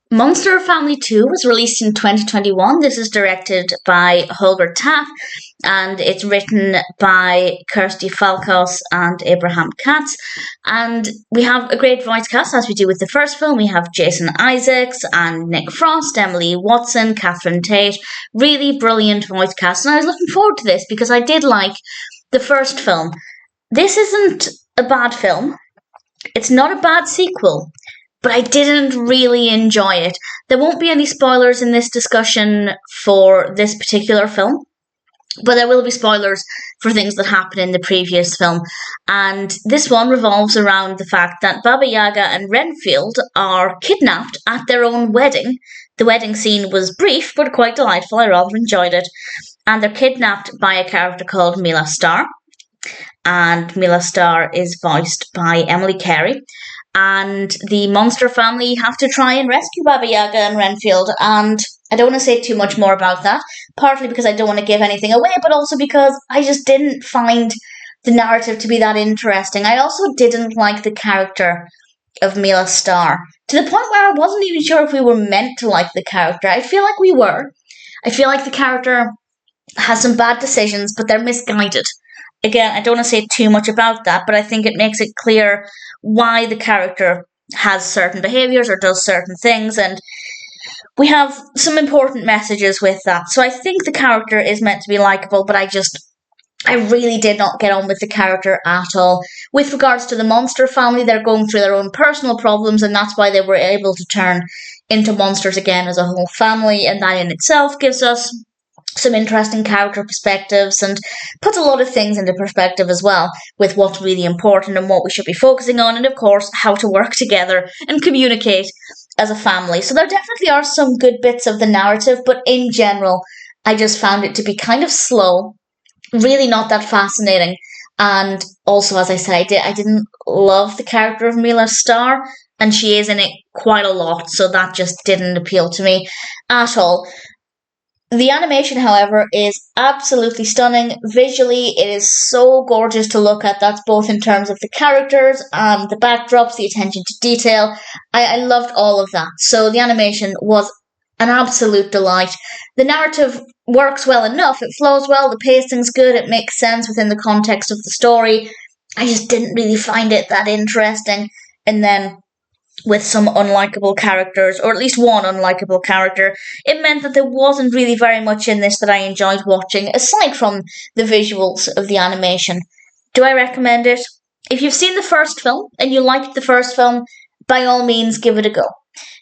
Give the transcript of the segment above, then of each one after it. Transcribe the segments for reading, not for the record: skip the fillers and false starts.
Monster Family 2 was released in 2021. This is directed by Holger Tappe and it's written by Kirsty Falkos and Abraham Katz. And we have a great voice cast, as we do with the first film. We have Jason Isaacs and Nick Frost, Emily Watson, Catherine Tate. Really brilliant voice cast. And I was looking forward to this because I did like the first film. This isn't a bad film. It's not a bad sequel. But I didn't really enjoy it. There won't be any spoilers in this discussion for this particular film, but there will be spoilers for things that happen in the previous film. And this one revolves around the fact that Baba Yaga and Renfield are kidnapped at their own wedding. The wedding scene was brief, but quite delightful. I rather enjoyed it. And they're kidnapped by a character called Mila Starr. And Mila Starr is voiced by Emily Carey. And the monster family have to try and rescue Baba Yaga and Renfield. And I don't want to say too much more about that, partly because I don't want to give anything away, but also because I just didn't find the narrative to be that interesting. I also didn't like the character of Mila Starr, to the point where I wasn't even sure if we were meant to like the character. I feel like we were. I feel like the character has some bad decisions, but they're misguided. Again, I don't want to say too much about that, but I think it makes it clear why the character has certain behaviours or does certain things, and we have some important messages with that. So I think the character is meant to be likeable, but I really did not get on with the character at all. With regards to the monster family, they're going through their own personal problems, and that's why they were able to turn into monsters again as a whole family, and that in itself gives us some interesting character perspectives and puts a lot of things into perspective as well, with what's really important and what we should be focusing on, and of course how to work together and communicate as a family. So there definitely are some good bits of the narrative, but in general I just found it to be kind of slow, really not that fascinating. And also, as I said, I didn't love the character of Mila Starr, and she is in it quite a lot, so that just didn't appeal to me at all. The animation, however, is absolutely stunning. Visually, it is so gorgeous to look at. That's both in terms of the characters, the backdrops, the attention to detail. I loved all of that. So the animation was an absolute delight. The narrative works well enough. It flows well. The pacing's good. It makes sense within the context of the story. I just didn't really find it that interesting. And then with some unlikable characters, or at least one unlikable character, it meant that there wasn't really very much in this that I enjoyed watching, aside from the visuals of the animation. Do I recommend it? If you've seen the first film, and you liked the first film, by all means give it a go.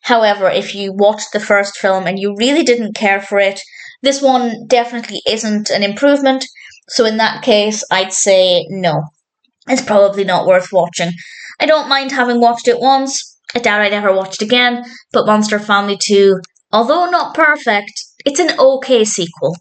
However, if you watched the first film and you really didn't care for it, this one definitely isn't an improvement, so in that case, I'd say no. It's probably not worth watching. I don't mind having watched it once. I doubt I'd ever watch it again, but Monster Family 2, although not perfect, it's an okay sequel.